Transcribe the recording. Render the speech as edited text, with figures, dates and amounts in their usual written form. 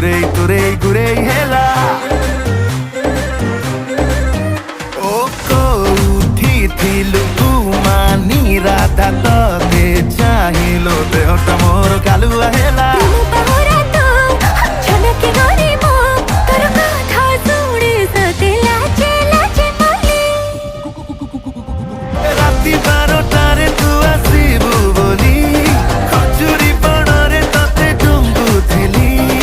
Gurei, gurei, gurei, hela O ko uthi thilu kumani radha tote chahilo